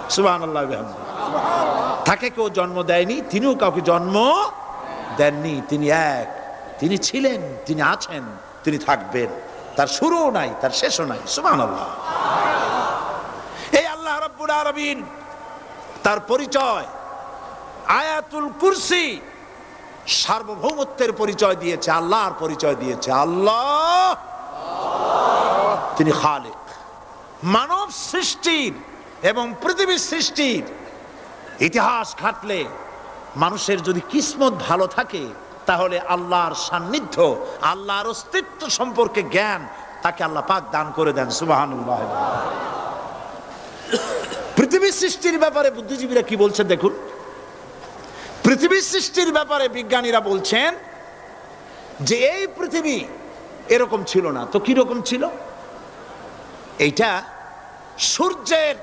সুবহানাল্লাহ বিহামদিহি। তাকে কেউ জন্ম দেয়নি, তিনিও কাউকে জন্ম দেননি। তিনি এক, তিনি ছিলেন, তিনি আছেন, তিনি থাকবেন। তার শুরুও নাই, তার শেষও নাই। সুবহানাল্লাহ। এই আল্লাহ রাব্বুল আলামিন তার পরিচয় আয়াতুল কুরসি সার্বভৌমত্বের পরিচয় দিয়েছে, আল্লাহর পরিচয় দিয়েছে। আল্লাহ তিনি খালিক। মানব সৃষ্টির এবং পৃথিবীর সৃষ্টির ইতিহাস ঘাটলে মানুষের যদি কিসমত ভালো থাকে, তাহলে আল্লাহর সান্নিধ্য, আল্লাহর অস্তিত্ব সম্পর্কে জ্ঞান তাকে আল্লাহ পাক দান করে দেন। সুবহানাল্লাহ। পৃথিবীর সৃষ্টির ব্যাপারে বুদ্ধিজীবীরা কি বলছেন দেখুন। পৃথিবীর সৃষ্টির ব্যাপারে বিজ্ঞানীরা বলছেন যে এই পৃথিবী এরকম ছিল না, তো কি রকম ছিল? এইটা সূর্যের